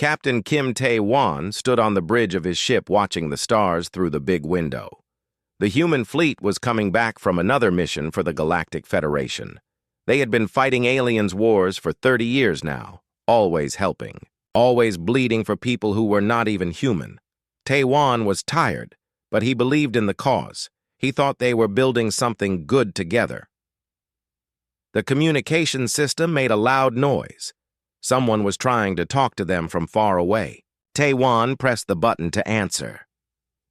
Captain Kim Tae-wan stood on the bridge of his ship watching the stars through the big window. The human fleet was coming back from another mission for the Galactic Federation. They had been fighting aliens' wars for 30 years now, always helping, always bleeding for people who were not even human. Tae-wan was tired, but he believed in the cause. He thought they were building something good together. The communication system made a loud noise. Someone was trying to talk to them from far away. Tae-wan pressed the button to answer.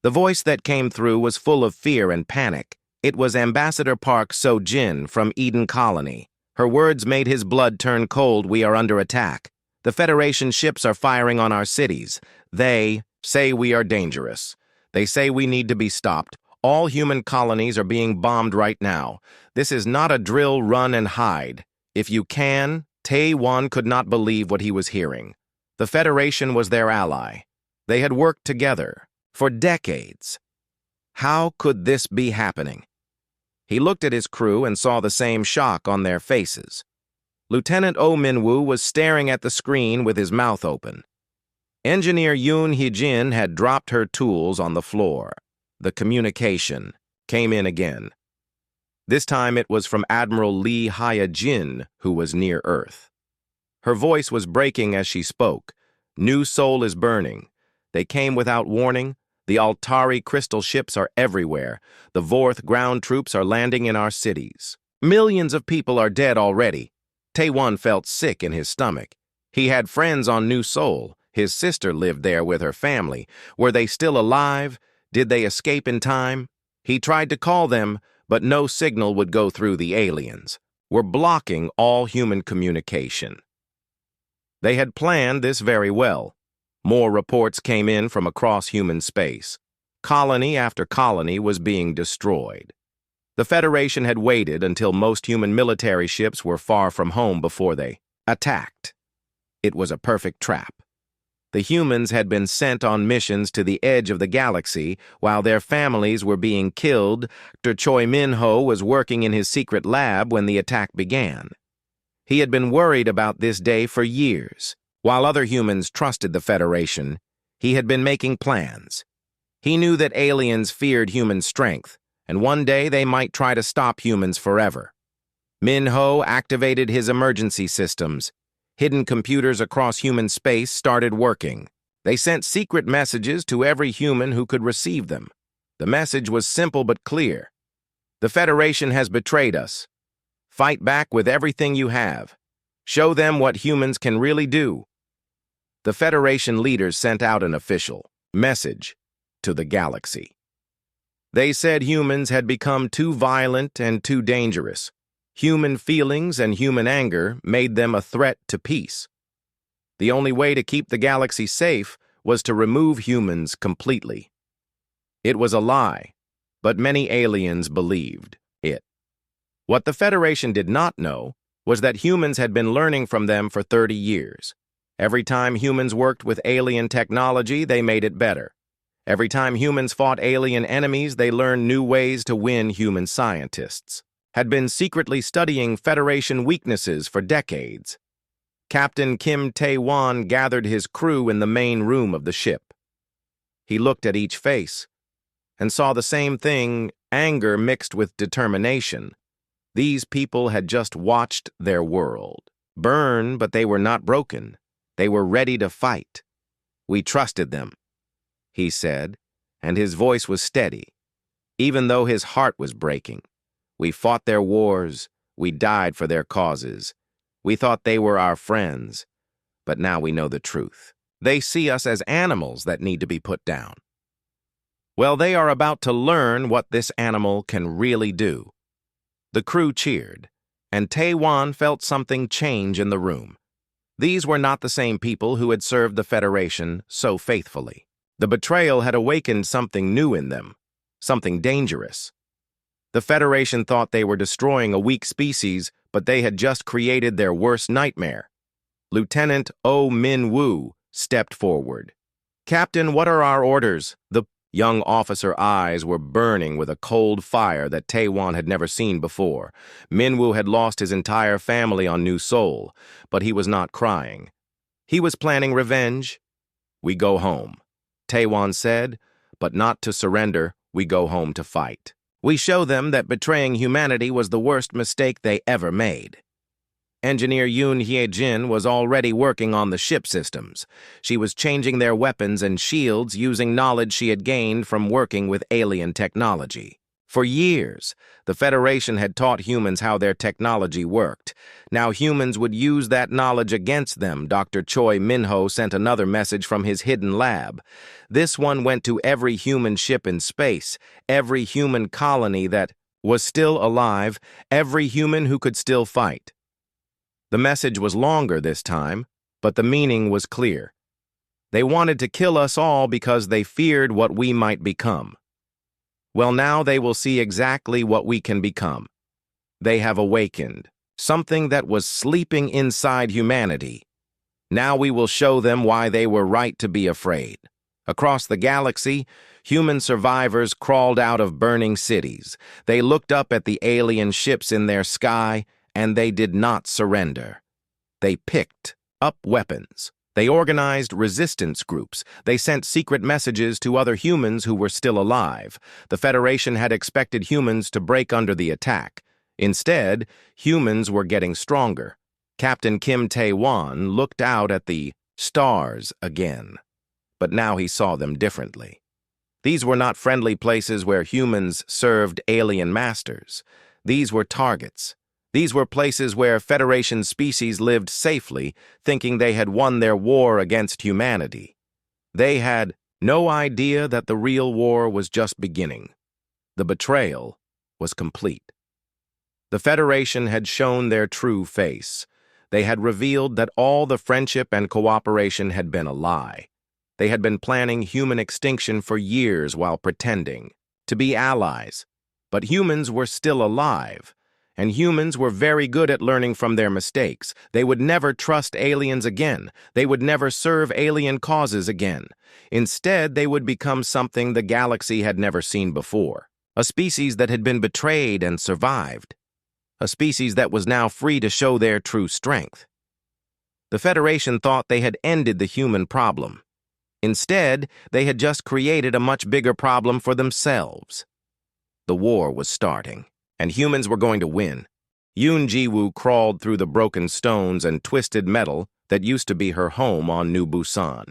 The voice that came through was full of fear and panic. It was Ambassador Park So-jin from Eden Colony. Her words made his blood turn cold. "We are under attack. The Federation ships are firing on our cities. They say we are dangerous. They say we need to be stopped. All human colonies are being bombed right now. This is not a drill, run and hide. If you can..." Tae-wan could not believe what he was hearing. The Federation was their ally. They had worked together for decades. How could this be happening? He looked at his crew and saw the same shock on their faces. Lieutenant Oh Min-woo was staring at the screen with his mouth open. Engineer Yoon Hee-jin had dropped her tools on the floor. The communication came in again. This time it was from Admiral Lee Hya-jin, who was near Earth. Her voice was breaking as she spoke. "New Sol is burning. They came without warning. The Altari crystal ships are everywhere. The Vorth ground troops are landing in our cities. Millions of people are dead already." Tae-wan felt sick in his stomach. He had friends on New Sol. His sister lived there with her family. Were they still alive? Did they escape in time? He tried to call them, but no signal would go through. The aliens were blocking all human communication. They had planned this very well. More reports came in from across human space. Colony after colony was being destroyed. The Federation had waited until most human military ships were far from home before they attacked. It was a perfect trap. The humans had been sent on missions to the edge of the galaxy while their families were being killed. Dr. Choi Min-ho was working in his secret lab when the attack began. He had been worried about this day for years. While other humans trusted the Federation, he had been making plans. He knew that aliens feared human strength, and one day they might try to stop humans forever. Min-ho activated his emergency systems. Hidden computers across human space started working. They sent secret messages to every human who could receive them. The message was simple but clear. "The Federation has betrayed us. Fight back with everything you have. Show them what humans can really do." The Federation leaders sent out an official message to the galaxy. They said humans had become too violent and too dangerous. Human feelings and human anger made them a threat to peace. The only way to keep the galaxy safe was to remove humans completely. It was a lie, but many aliens believed it. What the Federation did not know was that humans had been learning from them for 30 years. Every time humans worked with alien technology, they made it better. Every time humans fought alien enemies, they learned new ways to win. Human scientists had been secretly studying Federation weaknesses for decades. Captain Kim Tae-wan gathered his crew in the main room of the ship. He looked at each face and saw the same thing, anger mixed with determination. These people had just watched their world burn, but they were not broken. They were ready to fight. "We trusted them," he said, and his voice was steady, even though his heart was breaking. "We fought their wars. We died for their causes. We thought they were our friends, but now we know the truth. They see us as animals that need to be put down." Well, they are about to learn what this animal can really do. The crew cheered, and Tae-wan felt something change in the room. These were not the same people who had served the Federation so faithfully. The betrayal had awakened something new in them, something dangerous. The Federation thought they were destroying a weak species, but they had just created their worst nightmare. Lieutenant Oh Min-woo stepped forward. "Captain, what are our orders?" The young officer's eyes were burning with a cold fire that Tae-wan had never seen before. Min-woo had lost his entire family on New Sol, but he was not crying. He was planning revenge. "We go home," Taiwan said, "but not to surrender. We go home to fight. We show them that betraying humanity was the worst mistake they ever made." Engineer Yoon Hye-jin was already working on the ship systems. She was changing their weapons and shields using knowledge she had gained from working with alien technology. For years, the Federation had taught humans how their technology worked. Now humans would use that knowledge against them. Dr. Choi Min-ho sent another message from his hidden lab. This one went to every human ship in space, every human colony that was still alive, every human who could still fight. The message was longer this time, but the meaning was clear. They wanted to kill us all because they feared what we might become. Well, now they will see exactly what we can become. They have awakened, something that was sleeping inside humanity. Now we will show them why they were right to be afraid. Across the galaxy, human survivors crawled out of burning cities. They looked up at the alien ships in their sky, and they did not surrender. They picked up weapons. They organized resistance groups. They sent secret messages to other humans who were still alive. The Federation had expected humans to break under the attack. Instead, humans were getting stronger. Captain Kim Tae-won looked out at the stars again. But now he saw them differently. These were not friendly places where humans served alien masters. These were targets. These were places where Federation species lived safely, thinking they had won their war against humanity. They had no idea that the real war was just beginning. The betrayal was complete. The Federation had shown their true face. They had revealed that all the friendship and cooperation had been a lie. They had been planning human extinction for years while pretending to be allies. But humans were still alive. And humans were very good at learning from their mistakes. They would never trust aliens again. They would never serve alien causes again. Instead, they would become something the galaxy had never seen before. A species that had been betrayed and survived. A species that was now free to show their true strength. The Federation thought they had ended the human problem. Instead, they had just created a much bigger problem for themselves. The war was starting. And humans were going to win. Yoon Ji-woo crawled through the broken stones and twisted metal that used to be her home on New Busan.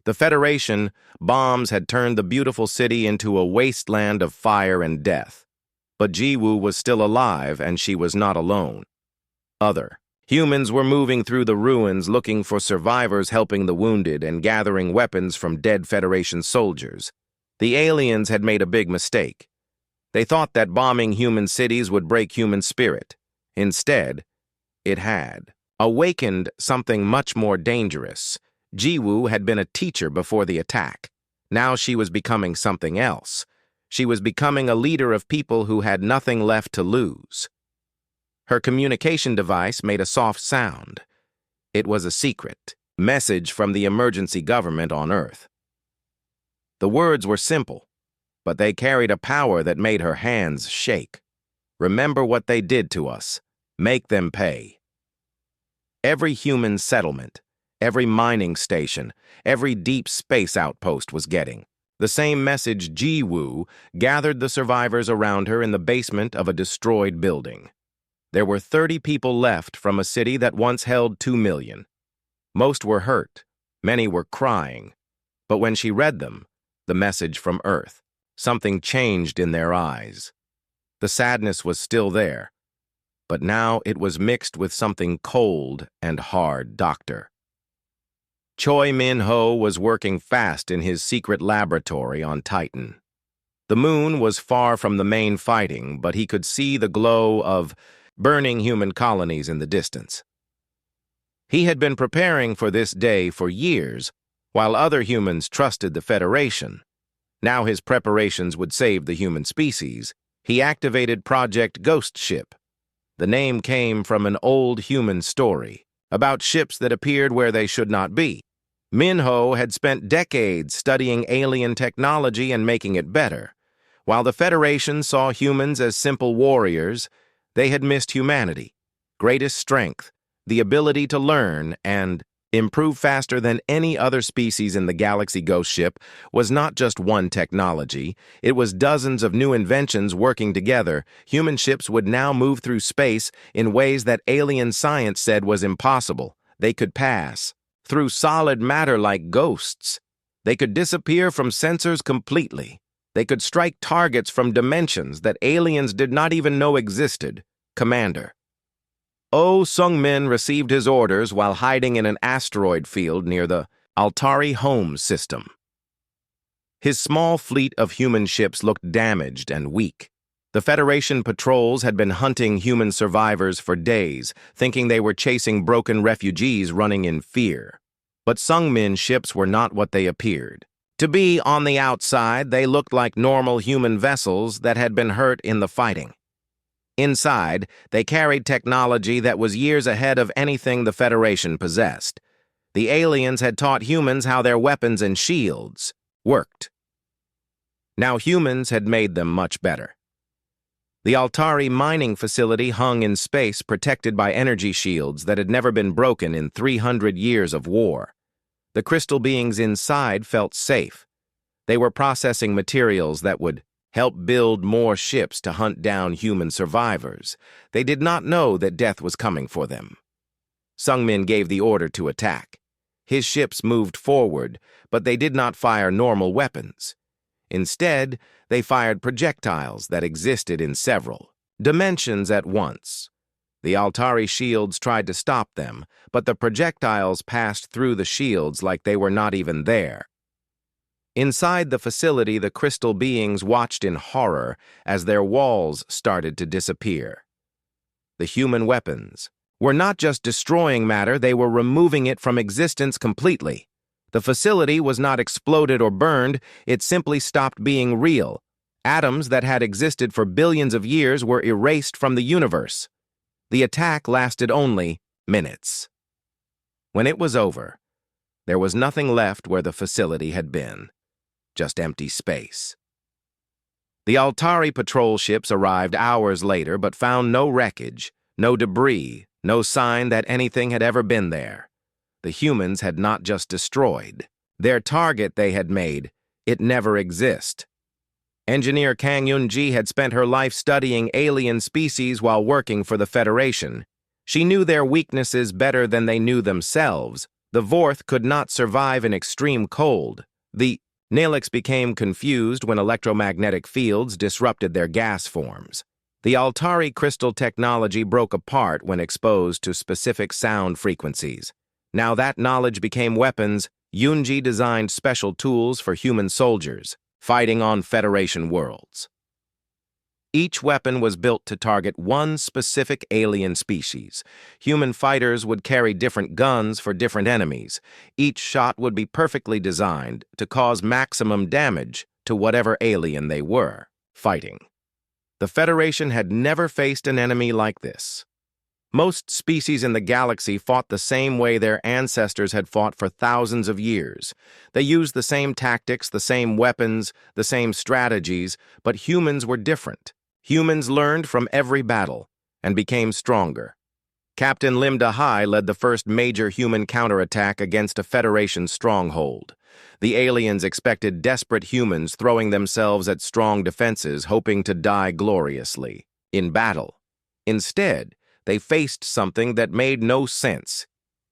The Federation bombs had turned the beautiful city into a wasteland of fire and death. But Ji-woo was still alive, and she was not alone. Other humans were moving through the ruins looking for survivors, helping the wounded, and gathering weapons from dead Federation soldiers. The aliens had made a big mistake. They thought that bombing human cities would break human spirit. Instead, it had awakened something much more dangerous. Ji-woo had been a teacher before the attack. Now she was becoming something else. She was becoming a leader of people who had nothing left to lose. Her communication device made a soft sound. It was a secret message from the emergency government on Earth. The words were simple, but they carried a power that made her hands shake. Remember what they did to us. Make them pay. Every human settlement, every mining station, every deep space outpost was getting the same message. Ji-woo gathered the survivors around her in the basement of a destroyed building. There were 30 people left from a city that once held 2 million. Most were hurt. Many were crying. But when she read them, the message from Earth, something changed in their eyes. The sadness was still there, but now it was mixed with something cold and hard. Doctor Choi Min-ho was working fast in his secret laboratory on Titan. The moon was far from the main fighting, but he could see the glow of burning human colonies in the distance. He had been preparing for this day for years, while other humans trusted the Federation. Now his preparations would save the human species. He activated Project Ghost Ship. The name came from an old human story about ships that appeared where they should not be. Min-ho had spent decades studying alien technology and making it better. While the Federation saw humans as simple warriors, they had missed humanity, greatest strength, the ability to learn and Improve faster than any other species in the Galaxy Ghost ship was not just one technology, it was dozens of new inventions working together. Human ships would now move through space in ways that alien science said was impossible. They could pass through solid matter like ghosts. They could disappear from sensors completely. They could strike targets from dimensions that aliens did not even know existed. Commander. Oh Sung-min received his orders while hiding in an asteroid field near the Altari home system. His small fleet of human ships looked damaged and weak. The Federation patrols had been hunting human survivors for days, thinking they were chasing broken refugees running in fear. But Sung-min's ships were not what they appeared. To be on the outside, they looked like normal human vessels that had been hurt in the fighting. Inside, they carried technology that was years ahead of anything the Federation possessed. The aliens had taught humans how their weapons and shields worked. Now humans had made them much better. The Altari mining facility hung in space, protected by energy shields that had never been broken in 300 years of war. The crystal beings inside felt safe. They were processing materials that would help build more ships to hunt down human survivors. They did not know that death was coming for them. Sung-min gave the order to attack. His ships moved forward, but they did not fire normal weapons. Instead, they fired projectiles that existed in several dimensions at once. The Altari shields tried to stop them, but the projectiles passed through the shields like they were not even there. Inside the facility, the crystal beings watched in horror as their walls started to disappear. The human weapons were not just destroying matter, they were removing it from existence completely. The facility was not exploded or burned, it simply stopped being real. Atoms that had existed for billions of years were erased from the universe. The attack lasted only minutes. When it was over, there was nothing left where the facility had been. Just empty space. The Altari patrol ships arrived hours later but found no wreckage, no debris, no sign that anything had ever been there. The humans had not just destroyed their target they had made, it never existed. Engineer Kang Yun-ji had spent her life studying alien species while working for the Federation. She knew their weaknesses better than they knew themselves. The Vorth could not survive in extreme cold. The Nalix became confused when electromagnetic fields disrupted their gas forms. The Altari crystal technology broke apart when exposed to specific sound frequencies. Now that knowledge became weapons. Yunji designed special tools for human soldiers, fighting on Federation worlds. Each weapon was built to target one specific alien species. Human fighters would carry different guns for different enemies. Each shot would be perfectly designed to cause maximum damage to whatever alien they were fighting. The Federation had never faced an enemy like this. Most species in the galaxy fought the same way their ancestors had fought for thousands of years. They used the same tactics, the same weapons, the same strategies, but humans were different. Humans learned from every battle and became stronger. Captain Lim Da-hai led the first major human counterattack against a Federation stronghold. The aliens expected desperate humans throwing themselves at strong defenses, hoping to die gloriously in battle. Instead, they faced something that made no sense.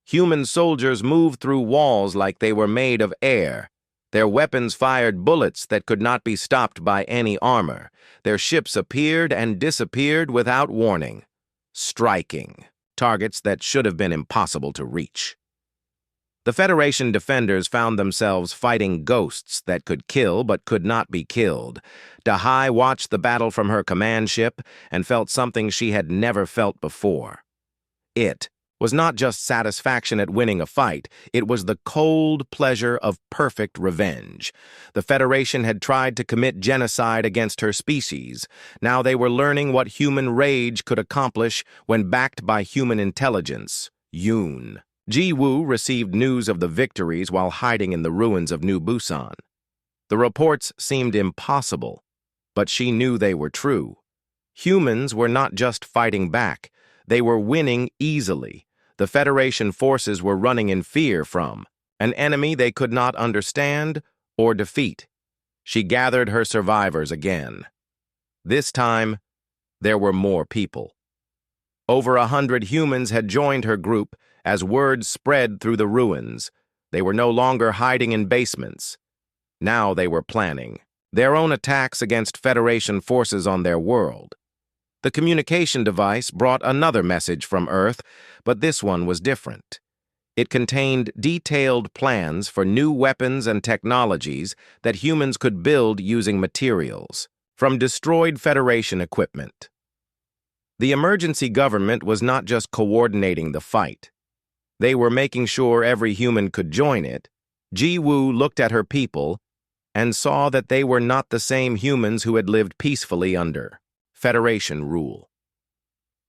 Human soldiers moved through walls like they were made of air. Their weapons fired bullets that could not be stopped by any armor. Their ships appeared and disappeared without warning, striking targets that should have been impossible to reach. The Federation defenders found themselves fighting ghosts that could kill but could not be killed. Da-hai watched the battle from her command ship and felt something she had never felt before. It was not just satisfaction at winning a fight, it was the cold pleasure of perfect revenge. The Federation had tried to commit genocide against her species. Now they were learning what human rage could accomplish when backed by human intelligence. Yoon. Ji-woo received news of the victories while hiding in the ruins of New Busan. The reports seemed impossible, but she knew they were true. Humans were not just fighting back, they were winning easily. The Federation forces were running in fear from an enemy they could not understand or defeat. She gathered her survivors again. This time, there were more people. Over 100 humans had joined her group as word spread through the ruins. They were no longer hiding in basements. Now they were planning their own attacks against Federation forces on their world. The communication device brought another message from Earth, but this one was different. It contained detailed plans for new weapons and technologies that humans could build using materials from destroyed Federation equipment. The emergency government was not just coordinating the fight. They were making sure every human could join it. Ji Woo looked at her people and saw that they were not the same humans who had lived peacefully under Federation rule.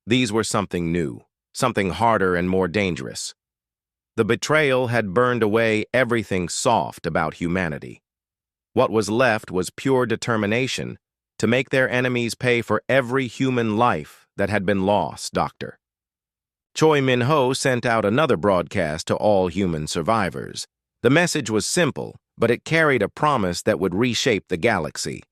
These were something new, something harder and more dangerous. The betrayal had burned away everything soft about humanity. What was left was pure determination to make their enemies pay for every human life that had been lost, Doctor. Choi Min-ho sent out another broadcast to all human survivors. The message was simple, but it carried a promise that would reshape the galaxy.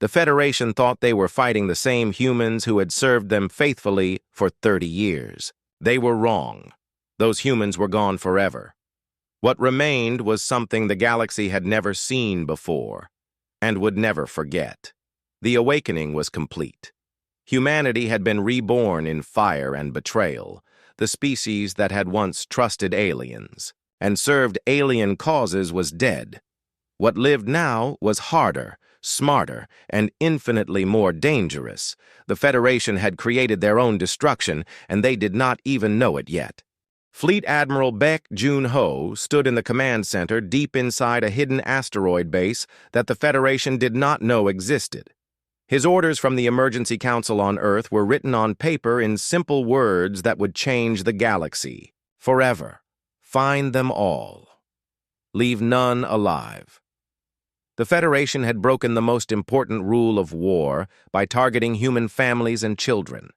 The Federation thought they were fighting the same humans who had served them faithfully for 30 years. They were wrong. Those humans were gone forever. What remained was something the galaxy had never seen before and would never forget. The awakening was complete. Humanity had been reborn in fire and betrayal, the species that had once trusted aliens and served alien causes was dead. What lived now was harder, smarter, and infinitely more dangerous. The Federation had created their own destruction, and they did not even know it yet. Fleet Admiral Baek Jun-ho stood in the command center deep inside a hidden asteroid base that the Federation did not know existed. His orders from the Emergency Council on Earth were written on paper in simple words that would change the galaxy. Forever. Find them all. Leave none alive. The Federation had broken the most important rule of war by targeting human families and children.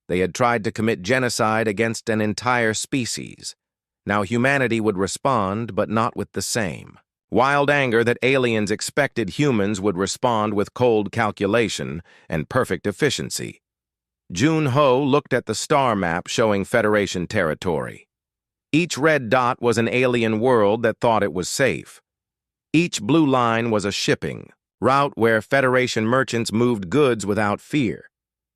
They had tried to commit genocide against an entire species. Now humanity would respond, but not with the same wild anger that aliens expected humans would respond with cold calculation and perfect efficiency. Jun-ho looked at the star map showing Federation territory. Each red dot was an alien world that thought it was safe. Each blue line was a shipping route where Federation merchants moved goods without fear.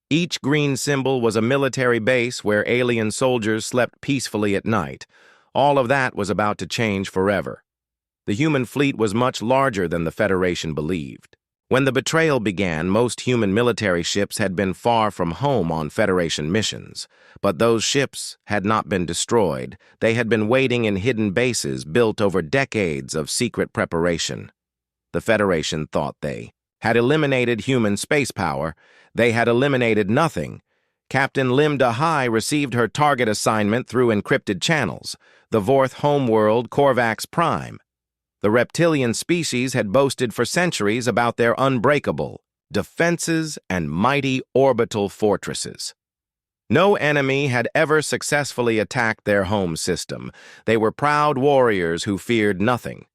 Each green symbol was a military base where alien soldiers slept peacefully at night. All of that was about to change forever. The human fleet was much larger than the Federation believed. When the betrayal began, most human military ships had been far from home on Federation missions. But those ships had not been destroyed. They had been waiting in hidden bases built over decades of secret preparation. The Federation thought they had eliminated human space power. They had eliminated nothing. Captain Lim Da-hai received her target assignment through encrypted channels, the Vorth homeworld Korvax Prime. The reptilian species had boasted for centuries about their unbreakable defenses and mighty orbital fortresses. No enemy had ever successfully attacked their home system. They were proud warriors who feared nothing.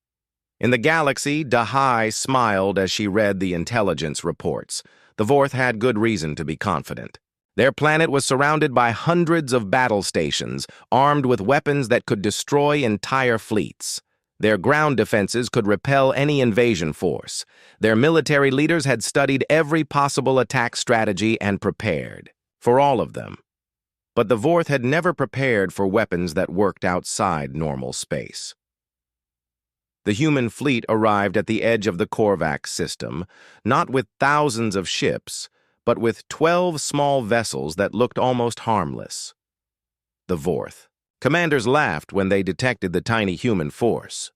In the galaxy, Da-hai smiled as she read the intelligence reports. The Vorth had good reason to be confident. Their planet was surrounded by hundreds of battle stations, armed with weapons that could destroy entire fleets. Their ground defenses could repel any invasion force. Their military leaders had studied every possible attack strategy and prepared for all of them. But the Vorth had never prepared for weapons that worked outside normal space. The human fleet arrived at the edge of the Korvax system, not with thousands of ships, but with 12 small vessels that looked almost harmless. The Vorth. Commanders laughed when they detected the tiny human force.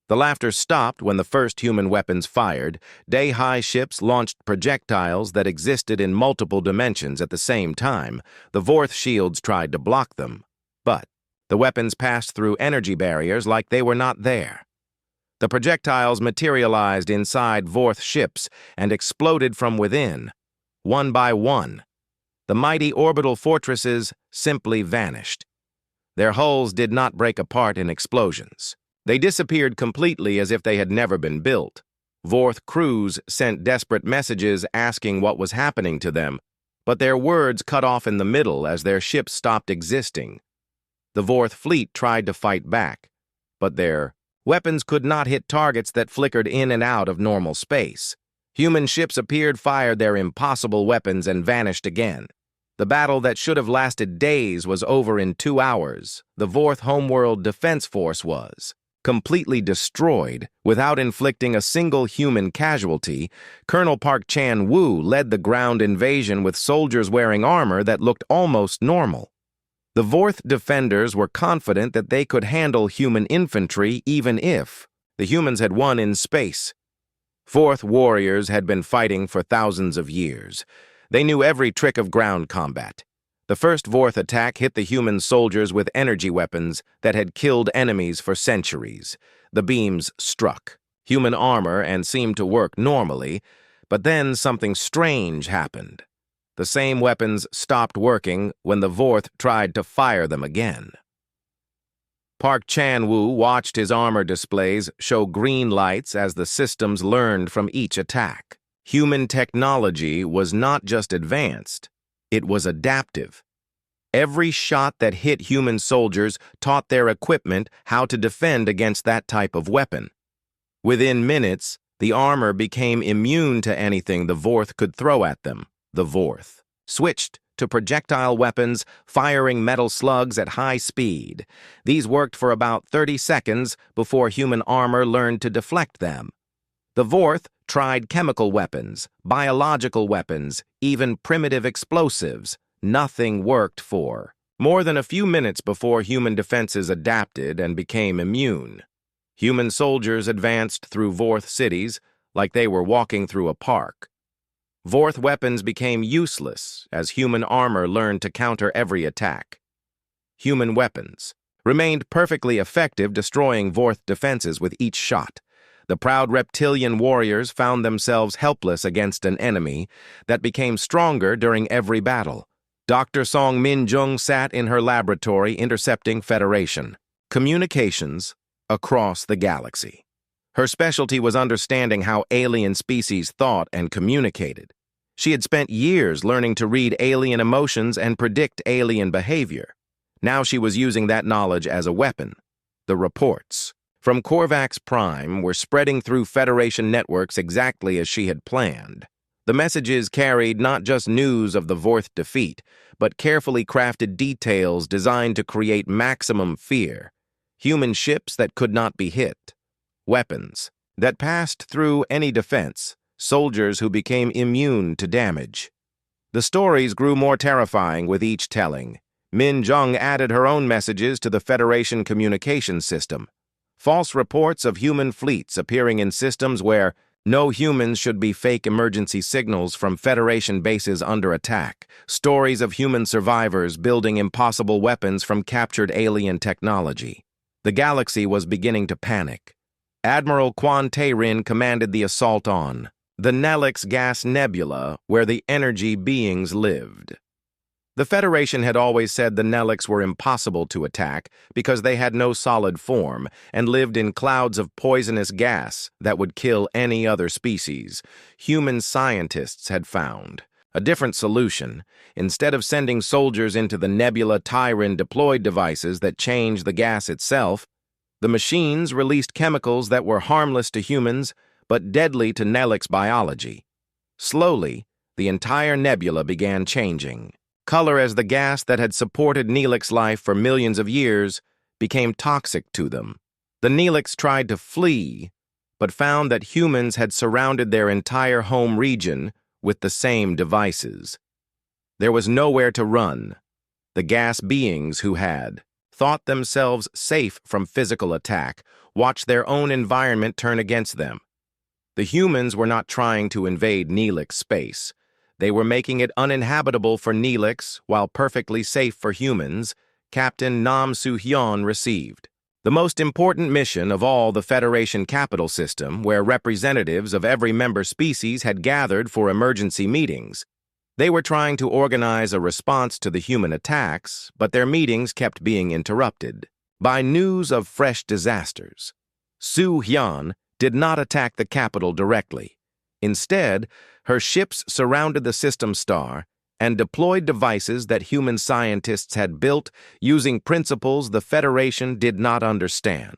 The laughter stopped when the first human weapons fired. Day-high ships launched projectiles that existed in multiple dimensions at the same time. The Vorth shields tried to block them, but the weapons passed through energy barriers like they were not there. The projectiles materialized inside Vorth ships and exploded from within, one by one. The mighty orbital fortresses simply vanished. Their hulls did not break apart in explosions. They disappeared completely as if they had never been built. Vorth crews sent desperate messages asking what was happening to them, but their words cut off in the middle as their ships stopped existing. The Vorth fleet tried to fight back, but their weapons could not hit targets that flickered in and out of normal space. Human ships appeared, fired their impossible weapons, and vanished again. The battle that should have lasted days was over in 2 hours. The Vorth homeworld defense force was completely destroyed. Without inflicting a single human casualty, Colonel Park Chan-woo led the ground invasion with soldiers wearing armor that looked almost normal. The Vorth defenders were confident that they could handle human infantry even if the humans had won in space. Vorth warriors had been fighting for thousands of years. They knew every trick of ground combat. The first Vorth attack hit the human soldiers with energy weapons that had killed enemies for centuries. The beams struck human armor and seemed to work normally, but then something strange happened. The same weapons stopped working when the Vorth tried to fire them again. Park Chan-woo watched his armor displays show green lights as the systems learned from each attack. Human technology was not just advanced, it was adaptive. Every shot that hit human soldiers taught their equipment how to defend against that type of weapon. Within minutes, the armor became immune to anything the Vorth could throw at them. The Vorth switched to projectile weapons, firing metal slugs at high speed. These worked for about 30 seconds before human armor learned to deflect them. The Vorth tried chemical weapons, biological weapons, even primitive explosives. Nothing worked for more than a few minutes before human defenses adapted and became immune. Human soldiers advanced through Vorth cities like they were walking through a park. Vorth weapons became useless as human armor learned to counter every attack. Human weapons remained perfectly effective, destroying Vorth defenses with each shot. The proud reptilian warriors found themselves helpless against an enemy that became stronger during every battle. Dr. Song Min-jung sat in her laboratory intercepting Federation communications across the galaxy. Her specialty was understanding how alien species thought and communicated. She had spent years learning to read alien emotions and predict alien behavior. Now she was using that knowledge as a weapon. The reports from Korvax Prime were spreading through Federation networks exactly as she had planned. The messages carried not just news of the Vorth defeat, but carefully crafted details designed to create maximum fear. Human ships that could not be hit. Weapons that passed through any defense, soldiers who became immune to damage. The stories grew more terrifying with each telling. Min-jung added her own messages to the Federation communication system. False reports of human fleets appearing in systems where no humans should be fake emergency signals from Federation bases under attack. Stories of human survivors building impossible weapons from captured alien technology. The galaxy was beginning to panic. Admiral Quan Tae-rin commanded the assault on the Nelix gas nebula, where the energy beings lived. The Federation had always said the Nelix were impossible to attack because they had no solid form and lived in clouds of poisonous gas that would kill any other species. Human scientists had found a different solution. Instead of sending soldiers into the nebula, Tyran deployed devices that changed the gas itself. The machines released chemicals that were harmless to humans but deadly to Nelix biology. Slowly, the entire nebula began changing. Color as the gas that had supported Neelix life for millions of years became toxic to them. The Neelix tried to flee, but found that humans had surrounded their entire home region with the same devices. There was nowhere to run. The gas beings who had thought themselves safe from physical attack watched their own environment turn against them. The humans were not trying to invade Neelix space. They were making it uninhabitable for Neelix while perfectly safe for humans. Captain Nam Soo-hyun received the most important mission of all the Federation capital system, where representatives of every member species had gathered for emergency meetings. They were trying to organize a response to the human attacks, but their meetings kept being interrupted by news of fresh disasters. Su Hyun did not attack the capital directly. Instead, her ships surrounded the system star and deployed devices that human scientists had built using principles the Federation did not understand.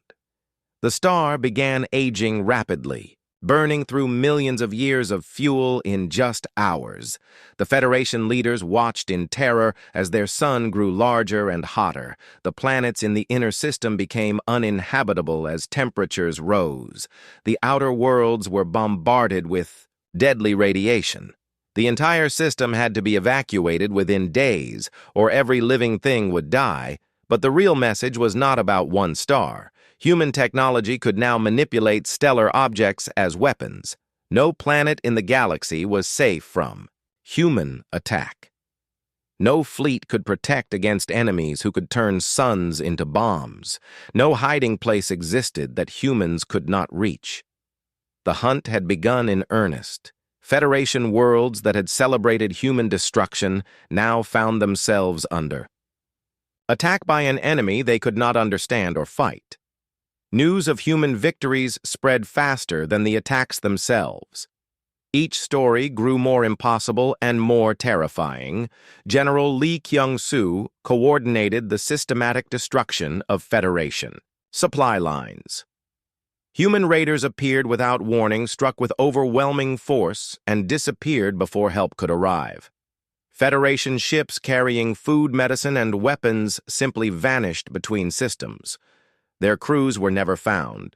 The star began aging rapidly, burning through millions of years of fuel in just hours. The Federation leaders watched in terror as their sun grew larger and hotter. The planets in the inner system became uninhabitable as temperatures rose. The outer worlds were bombarded with deadly radiation. The entire system had to be evacuated within days, or every living thing would die. But the real message was not about one star. Human technology could now manipulate stellar objects as weapons. No planet in the galaxy was safe from human attack. No fleet could protect against enemies who could turn suns into bombs. No hiding place existed that humans could not reach. The hunt had begun in earnest. Federation worlds that had celebrated human destruction now found themselves under attack by an enemy they could not understand or fight. News of human victories spread faster than the attacks themselves. Each story grew more impossible and more terrifying. General Lee Kyung-soo coordinated the systematic destruction of Federation supply lines. Human raiders appeared without warning, struck with overwhelming force, and disappeared before help could arrive. Federation ships carrying food, medicine, and weapons simply vanished between systems. Their crews were never found.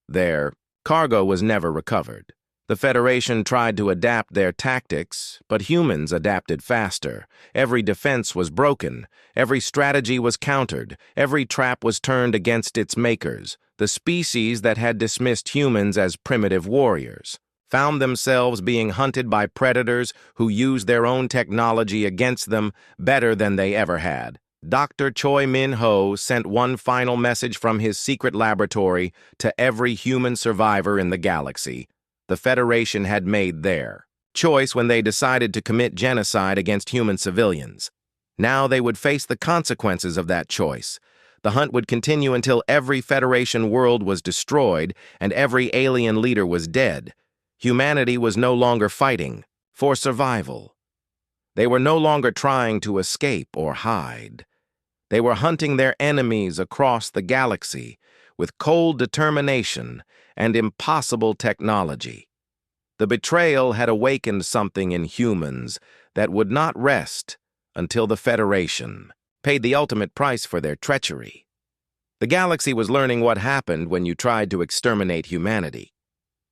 Their cargo was never recovered. The Federation tried to adapt their tactics, but humans adapted faster. Every defense was broken. Every strategy was countered. Every trap was turned against its makers. The species that had dismissed humans as primitive warriors found themselves being hunted by predators who used their own technology against them better than they ever had. Dr. Choi Min-ho sent one final message from his secret laboratory to every human survivor in the galaxy. The Federation had made their choice when they decided to commit genocide against human civilians. Now they would face the consequences of that choice. The hunt would continue until every Federation world was destroyed and every alien leader was dead. Humanity was no longer fighting for survival. They were no longer trying to escape or hide. They were hunting their enemies across the galaxy with cold determination and impossible technology. The betrayal had awakened something in humans that would not rest until the Federation paid the ultimate price for their treachery. The galaxy was learning what happened when you tried to exterminate humanity.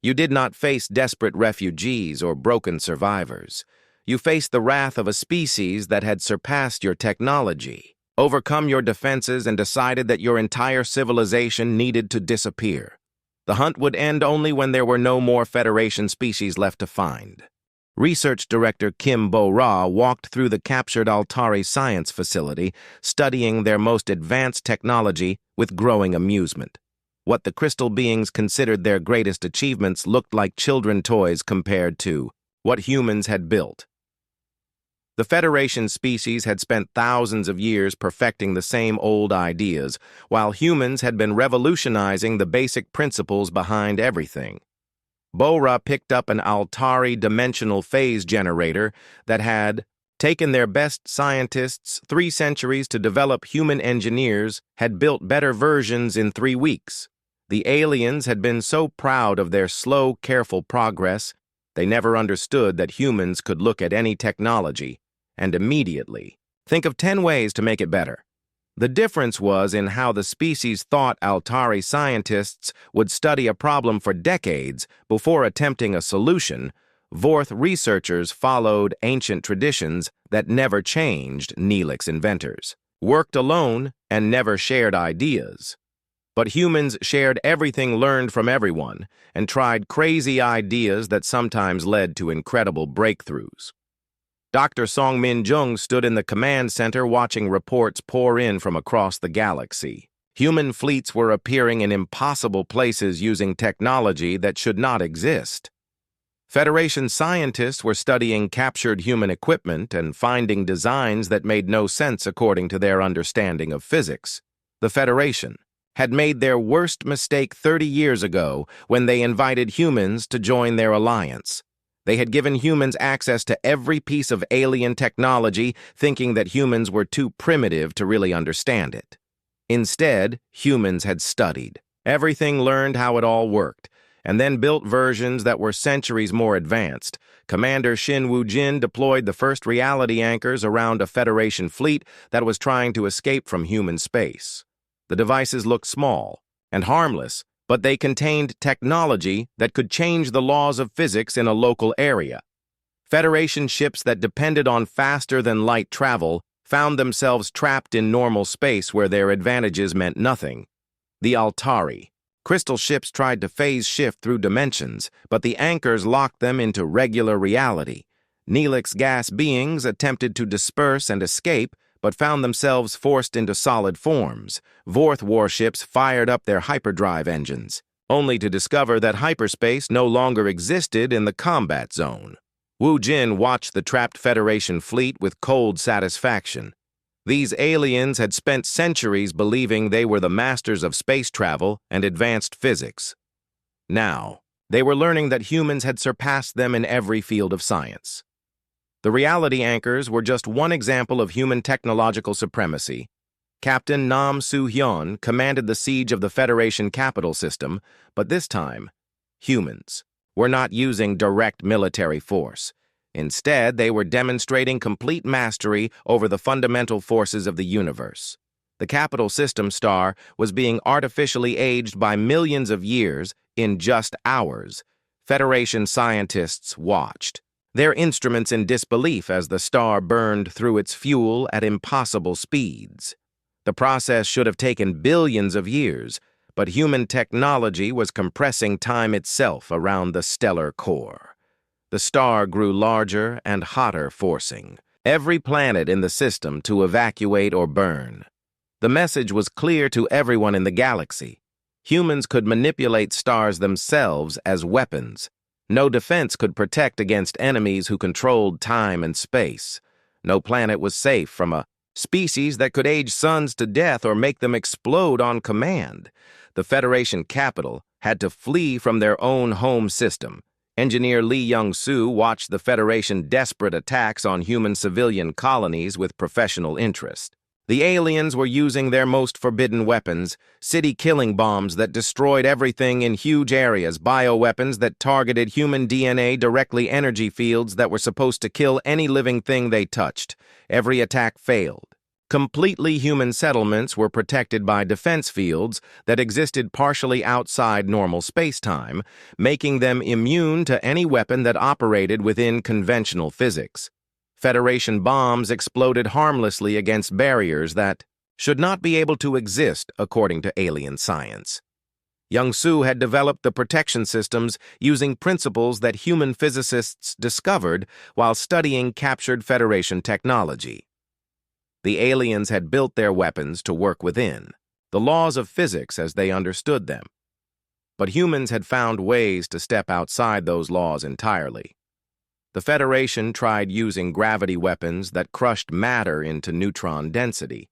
You did not face desperate refugees or broken survivors. You faced the wrath of a species that had surpassed your technology, overcome your defenses, and decided that your entire civilization needed to disappear. The hunt would end only when there were no more Federation species left to find. Research Director Kim Bo-ra walked through the captured Altari science facility, studying their most advanced technology with growing amusement. What the crystal beings considered their greatest achievements looked like children's toys compared to what humans had built. The Federation species had spent thousands of years perfecting the same old ideas, while humans had been revolutionizing the basic principles behind everything. Bo-ra picked up an Altari dimensional phase generator that had taken their best scientists 3 centuries to develop. Human engineers had built better versions in 3 weeks. The aliens had been so proud of their slow, careful progress, they never understood that humans could look at any technology and immediately think of 10 ways to make it better. The difference was in how the species thought. Altari scientists would study a problem for decades before attempting a solution. Vorth researchers followed ancient traditions that never changed. Neelix inventors worked alone and never shared ideas. But humans shared everything learned from everyone and tried crazy ideas that sometimes led to incredible breakthroughs. Dr. Song Min-jung stood in the command center watching reports pour in from across the galaxy. Human fleets were appearing in impossible places using technology that should not exist. Federation scientists were studying captured human equipment and finding designs that made no sense according to their understanding of physics. The Federation had made their worst mistake 30 years ago when they invited humans to join their alliance. They had given humans access to every piece of alien technology, thinking that humans were too primitive to really understand it. Instead, humans had studied everything, learned how it all worked, and then built versions that were centuries more advanced. Commander Shin Woo-jin deployed the first reality anchors around a Federation fleet that was trying to escape from human space. The devices looked small and harmless, but they contained technology that could change the laws of physics in a local area. Federation ships that depended on faster-than-light travel found themselves trapped in normal space where their advantages meant nothing. The Altari. Crystal ships tried to phase shift through dimensions, but the anchors locked them into regular reality. Neelix gas beings attempted to disperse and escape, but found themselves forced into solid forms. Vorth warships fired up their hyperdrive engines, only to discover that hyperspace no longer existed in the combat zone. Wu Jin watched the trapped Federation fleet with cold satisfaction. These aliens had spent centuries believing they were the masters of space travel and advanced physics. Now, they were learning that humans had surpassed them in every field of science. The reality anchors were just one example of human technological supremacy. Captain Nam Soo-hyun commanded the siege of the Federation capital system, but this time, humans were not using direct military force. Instead, they were demonstrating complete mastery over the fundamental forces of the universe. The capital system star was being artificially aged by millions of years in just hours. Federation scientists watched, their instruments in disbelief as the star burned through its fuel at impossible speeds. The process should have taken billions of years, but human technology was compressing time itself around the stellar core. The star grew larger and hotter, forcing every planet in the system to evacuate or burn. The message was clear to everyone in the galaxy. Humans could manipulate stars themselves as weapons. No defense could protect against enemies who controlled time and space. No planet was safe from a species that could age suns to death or make them explode on command. The Federation capital had to flee from their own home system. Engineer Lee Young-soo watched the Federation desperate attacks on human civilian colonies with professional interest. The aliens were using their most forbidden weapons, city-killing bombs that destroyed everything in huge areas, bioweapons that targeted human DNA, directly energy fields that were supposed to kill any living thing they touched. Every attack failed. Completely human settlements were protected by defense fields that existed partially outside normal space-time, making them immune to any weapon that operated within conventional physics. Federation bombs exploded harmlessly against barriers that should not be able to exist according to alien science. Young-soo had developed the protection systems using principles that human physicists discovered while studying captured Federation technology. The aliens had built their weapons to work within the laws of physics as they understood them. But humans had found ways to step outside those laws entirely. The Federation tried using gravity weapons that crushed matter into neutron density.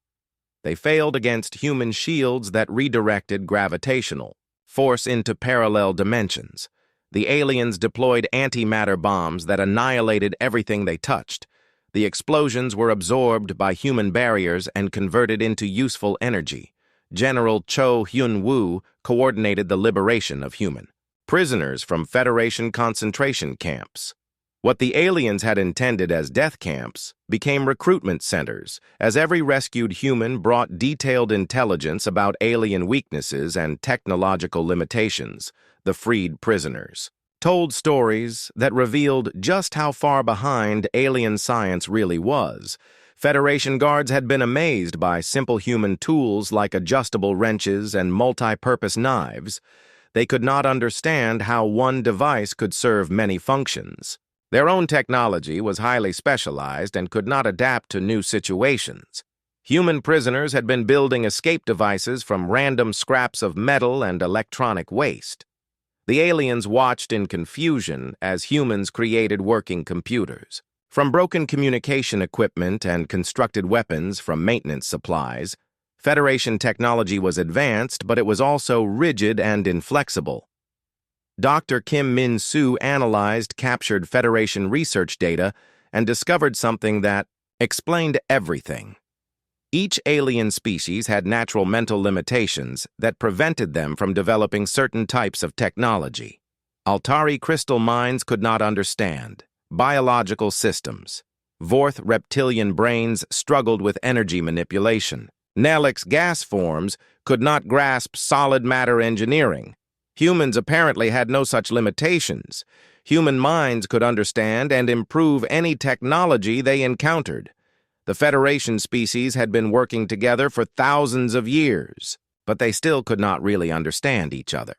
They failed against human shields that redirected gravitational force into parallel dimensions. The aliens deployed antimatter bombs that annihilated everything they touched. The explosions were absorbed by human barriers and converted into useful energy. General Cho Hyun-woo coordinated the liberation of human prisoners from Federation concentration camps. What the aliens had intended as death camps became recruitment centers, as every rescued human brought detailed intelligence about alien weaknesses and technological limitations. The freed prisoners told stories that revealed just how far behind alien science really was. Federation guards had been amazed by simple human tools like adjustable wrenches and multi-purpose knives. They could not understand how one device could serve many functions. Their own technology was highly specialized and could not adapt to new situations. Human prisoners had been building escape devices from random scraps of metal and electronic waste. The aliens watched in confusion as humans created working computers. From broken communication equipment and constructed weapons from maintenance supplies, Federation technology was advanced, but it was also rigid and inflexible. Dr. Kim Min-soo analyzed captured Federation research data and discovered something that explained everything. Each alien species had natural mental limitations that prevented them from developing certain types of technology. Altari crystal minds could not understand biological systems. Vorth reptilian brains struggled with energy manipulation. Nelix gas forms could not grasp solid matter engineering. Humans apparently had no such limitations. Human minds could understand and improve any technology they encountered. The Federation species had been working together for thousands of years, but they still could not really understand each other.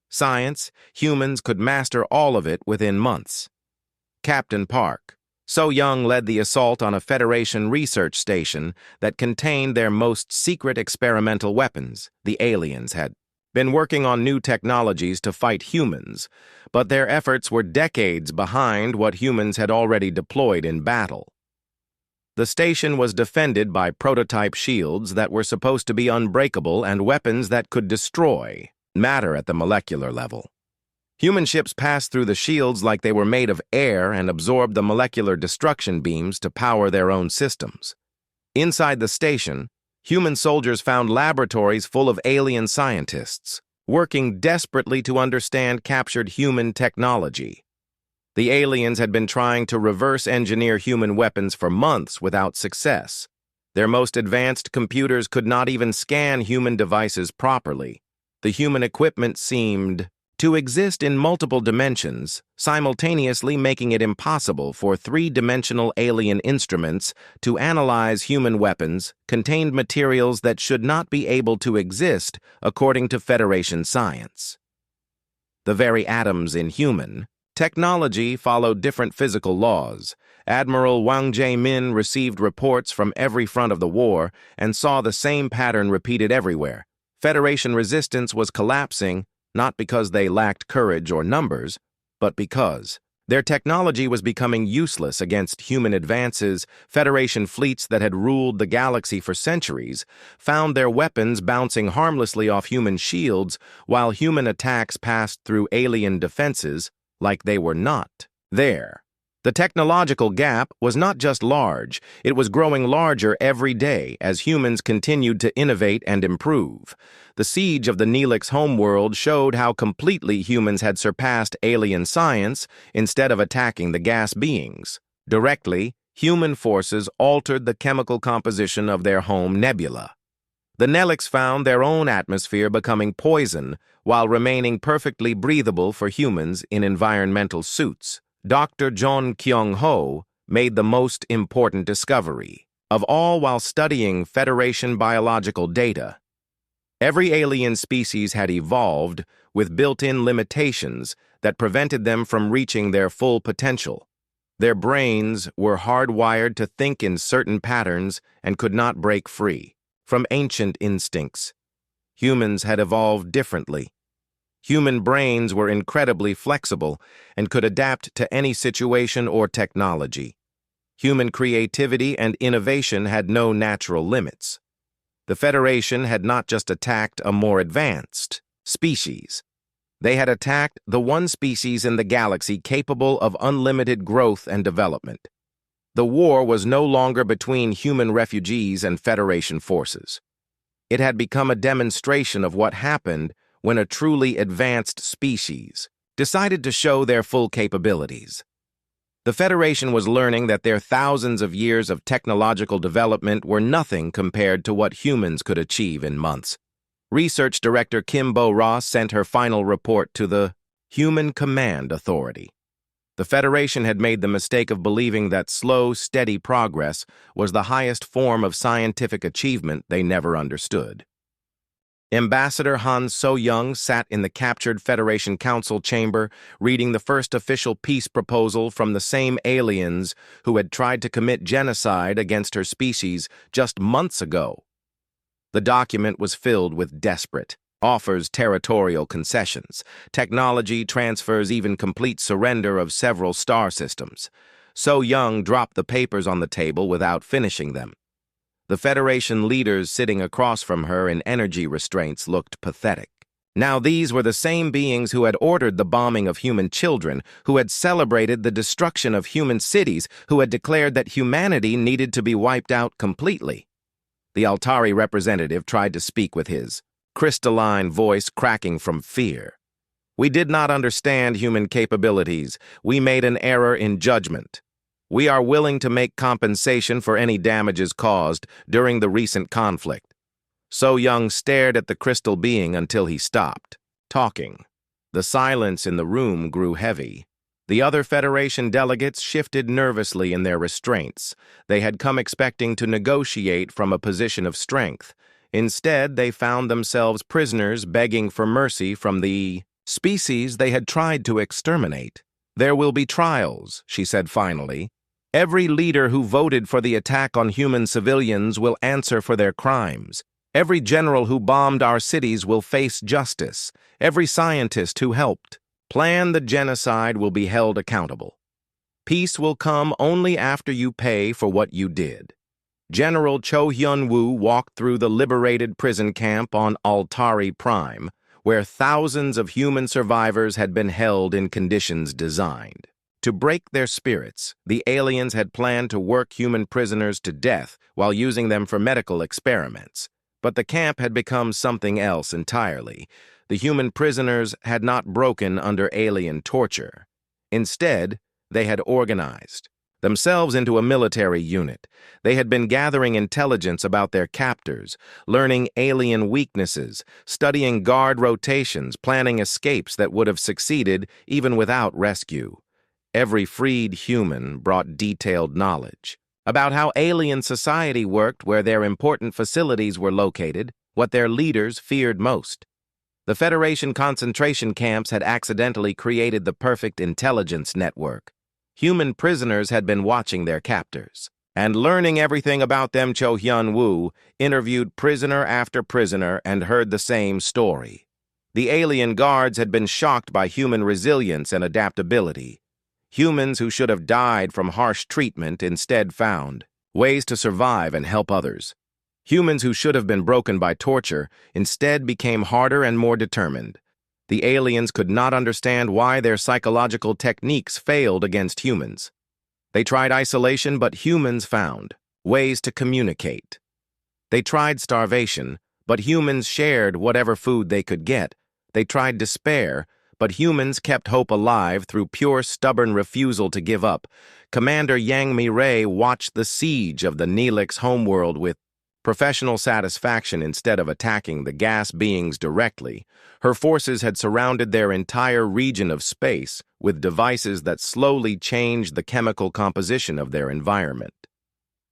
Science, humans could master all of it within months. Captain Park, So Young, led the assault on a Federation research station that contained their most secret experimental weapons. The aliens had been working on new technologies to fight humans, but their efforts were decades behind what humans had already deployed in battle. The station was defended by prototype shields that were supposed to be unbreakable and weapons that could destroy matter at the molecular level. Human ships passed through the shields like they were made of air and absorbed the molecular destruction beams to power their own systems. Inside the station, human soldiers found laboratories full of alien scientists, working desperately to understand captured human technology. The aliens had been trying to reverse engineer human weapons for months without success. Their most advanced computers could not even scan human devices properly. The human equipment seemed to exist in multiple dimensions, simultaneously making it impossible for three-dimensional alien instruments to analyze human weapons, contained materials that should not be able to exist according to Federation science. The very atoms in human technology followed different physical laws. Admiral Wang Jae-min received reports from every front of the war and saw the same pattern repeated everywhere. Federation resistance was collapsing, not because they lacked courage or numbers, but because their technology was becoming useless against human advances. Federation fleets that had ruled the galaxy for centuries found their weapons bouncing harmlessly off human shields, while human attacks passed through alien defenses like they were not there. The technological gap was not just large, it was growing larger every day as humans continued to innovate and improve. The siege of the Neelix homeworld showed how completely humans had surpassed alien science instead of attacking the gas beings. Directly, human forces altered the chemical composition of their home nebula. The Neelix found their own atmosphere becoming poison while remaining perfectly breathable for humans in environmental suits. Dr. John Kyung-ho made the most important discovery of all while studying Federation biological data. Every alien species had evolved with built-in limitations that prevented them from reaching their full potential. Their brains were hardwired to think in certain patterns and could not break free from ancient instincts. Humans had evolved differently. Human brains were incredibly flexible and could adapt to any situation or technology. Human creativity and innovation had no natural limits. The Federation had not just attacked a more advanced species. They had attacked the one species in the galaxy capable of unlimited growth and development. The war was no longer between human refugees and Federation forces. It had become a demonstration of what happened when a truly advanced species decided to show their full capabilities. The Federation was learning that their thousands of years of technological development were nothing compared to what humans could achieve in months. Research Director Kim Bo-Ross sent her final report to the Human Command Authority. The Federation had made the mistake of believing that slow, steady progress was the highest form of scientific achievement they never understood. Ambassador Han So-young sat in the captured Federation Council chamber, reading the first official peace proposal from the same aliens who had tried to commit genocide against her species just months ago. The document was filled with desperate offers territorial concessions. Technology transfers even complete surrender of several star systems. So Young dropped the papers on the table without finishing them. The Federation leaders sitting across from her in energy restraints looked pathetic. Now these were the same beings who had ordered the bombing of human children, who had celebrated the destruction of human cities, who had declared that humanity needed to be wiped out completely. The Altari representative tried to speak with his crystalline voice cracking from fear. We did not understand human capabilities. We made an error in judgment. We are willing to make compensation for any damages caused during the recent conflict. So Young stared at the crystal being until he stopped talking. The silence in the room grew heavy. The other Federation delegates shifted nervously in their restraints. They had come expecting to negotiate from a position of strength. Instead, they found themselves prisoners begging for mercy from the species they had tried to exterminate. There will be trials, she said finally. Every leader who voted for the attack on human civilians will answer for their crimes. Every general who bombed our cities will face justice. Every scientist who helped plan the genocide will be held accountable. Peace will come only after you pay for what you did. General Cho Hyun-woo walked through the liberated prison camp on Altari Prime, where thousands of human survivors had been held in conditions designed to break their spirits. The aliens had planned to work human prisoners to death while using them for medical experiments. But the camp had become something else entirely. The human prisoners had not broken under alien torture. Instead, they had organized themselves into a military unit. They had been gathering intelligence about their captors, learning alien weaknesses, studying guard rotations, planning escapes that would have succeeded even without rescue. Every freed human brought detailed knowledge about how alien society worked, where their important facilities were located, what their leaders feared most. The Federation concentration camps had accidentally created the perfect intelligence network. Human prisoners had been watching their captors and learning everything about them. Cho Hyun-woo interviewed prisoner after prisoner and heard the same story. The alien guards had been shocked by human resilience and adaptability. Humans who should have died from harsh treatment instead found ways to survive and help others. Humans who should have been broken by torture instead became harder and more determined. The aliens could not understand why their psychological techniques failed against humans. They tried isolation, but humans found ways to communicate. They tried starvation, but humans shared whatever food they could get. They tried despair, but humans kept hope alive through pure, stubborn refusal to give up. Commander Yang Mi-rae watched the siege of the Neelix homeworld with professional satisfaction. Instead of attacking the gas beings directly, her forces had surrounded their entire region of space with devices that slowly changed the chemical composition of their environment.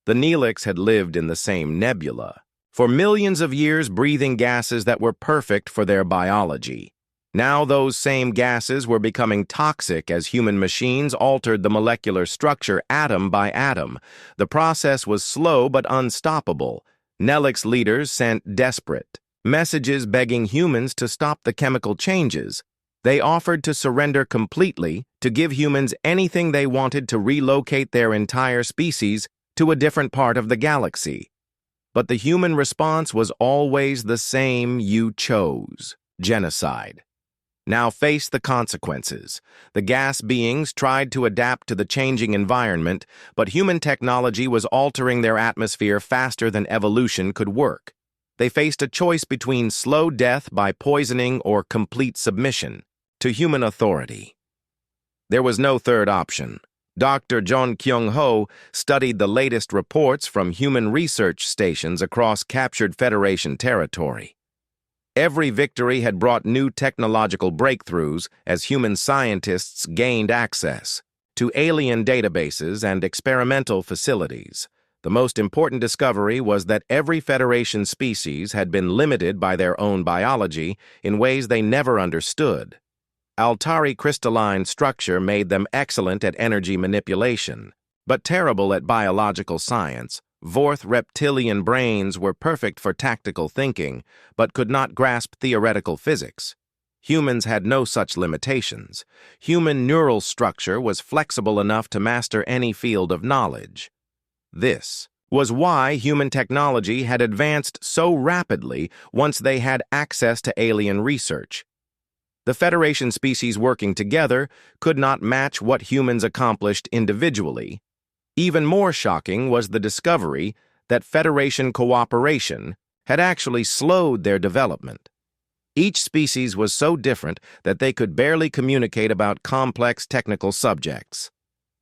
The Neelix had lived in the same nebula for millions of years, breathing gases that were perfect for their biology. Now those same gases were becoming toxic as human machines altered the molecular structure atom by atom. The process was slow but unstoppable. Neelix leaders sent desperate messages begging humans to stop the chemical changes. They offered to surrender completely, to give humans anything they wanted, to relocate their entire species to a different part of the galaxy. But the human response was always the same: you chose genocide. Now face the consequences. The gas beings tried to adapt to the changing environment, but human technology was altering their atmosphere faster than evolution could work. They faced a choice between slow death by poisoning or complete submission to human authority. There was no third option. Dr. Jong Kyung-ho studied the latest reports from human research stations across captured Federation territory. Every victory had brought new technological breakthroughs as human scientists gained access to alien databases and experimental facilities. The most important discovery was that every Federation species had been limited by their own biology in ways they never understood. Altari crystalline structure made them excellent at energy manipulation, but terrible at biological science. Vorth reptilian brains were perfect for tactical thinking, but could not grasp theoretical physics. Humans had no such limitations. Human neural structure was flexible enough to master any field of knowledge. This was why human technology had advanced so rapidly once they had access to alien research. The Federation species working together could not match what humans accomplished individually. Even more shocking was the discovery that Federation cooperation had actually slowed their development. Each species was so different that they could barely communicate about complex technical subjects.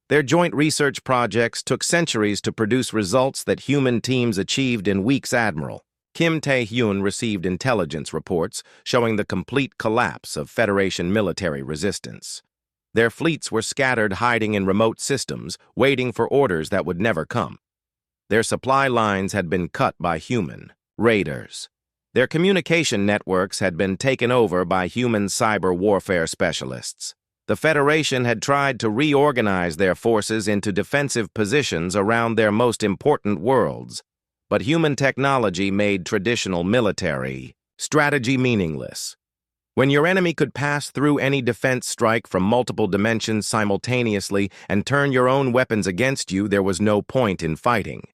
Their joint research projects took centuries to produce results that human teams achieved in weeks. Admiral Kim Tae-hyun received intelligence reports showing the complete collapse of Federation military resistance. Their fleets were scattered, hiding in remote systems, waiting for orders that would never come. Their supply lines had been cut by human raiders. Their communication networks had been taken over by human cyber warfare specialists. The Federation had tried to reorganize their forces into defensive positions around their most important worlds, but human technology made traditional military strategy meaningless. When your enemy could pass through any defense strike from multiple dimensions simultaneously and turn your own weapons against you, there was no point in fighting.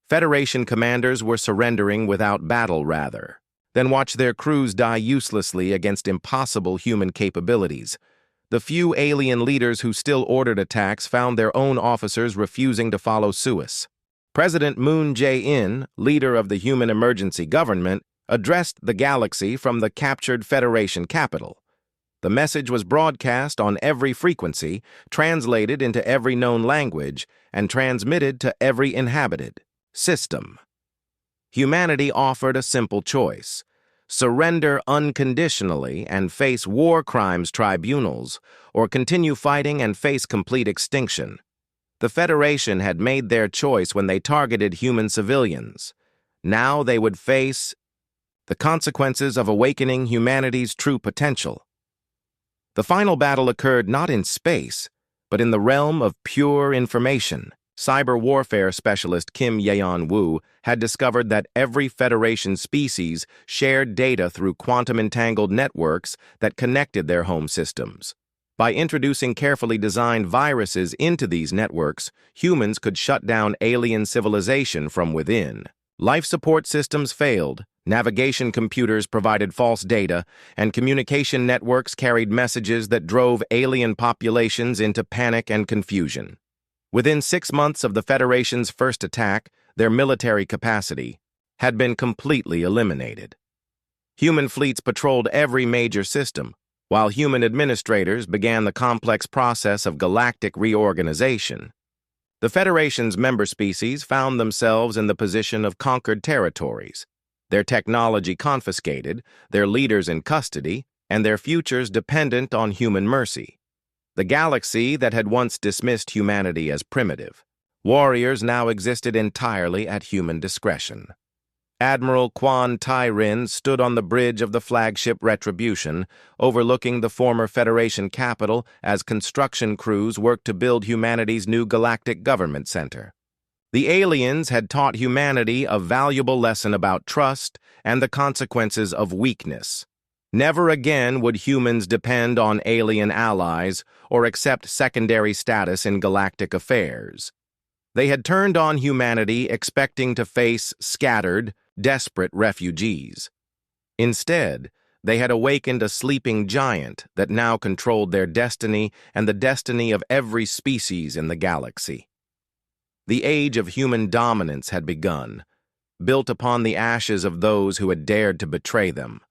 Federation commanders were surrendering without battle rather than watch their crews die uselessly against impossible human capabilities. The few alien leaders who still ordered attacks found their own officers refusing to follow suit. President Moon Jae-in, leader of the human emergency government, addressed the galaxy from the captured Federation capital. The message was broadcast on every frequency, translated into every known language, and transmitted to every inhabited system. Humanity offered a simple choice: surrender unconditionally and face war crimes tribunals, or continue fighting and face complete extinction. The Federation had made their choice when they targeted human civilians. Now they would face the consequences of awakening humanity's true potential. The final battle occurred not in space, but in the realm of pure information. Cyber warfare specialist Kim Yeon-woo had discovered that every Federation species shared data through quantum-entangled networks that connected their home systems. By introducing carefully designed viruses into these networks, humans could shut down alien civilization from within. Life support systems failed, navigation computers provided false data, and communication networks carried messages that drove alien populations into panic and confusion. Within 6 months of the Federation's first attack, their military capacity had been completely eliminated. Human fleets patrolled every major system, while human administrators began the complex process of galactic reorganization. The Federation's member species found themselves in the position of conquered territories, their technology confiscated, their leaders in custody, and their futures dependent on human mercy. The galaxy that had once dismissed humanity as primitive, warriors now existed entirely at human discretion. Admiral Kwan Tai-rin stood on the bridge of the flagship Retribution, overlooking the former Federation capital as construction crews worked to build humanity's new galactic government center. The aliens had taught humanity a valuable lesson about trust and the consequences of weakness. Never again would humans depend on alien allies or accept secondary status in galactic affairs. They had turned on humanity expecting to face scattered, desperate refugees. Instead, they had awakened a sleeping giant that now controlled their destiny and the destiny of every species in the galaxy. The age of human dominance had begun, built upon the ashes of those who had dared to betray them.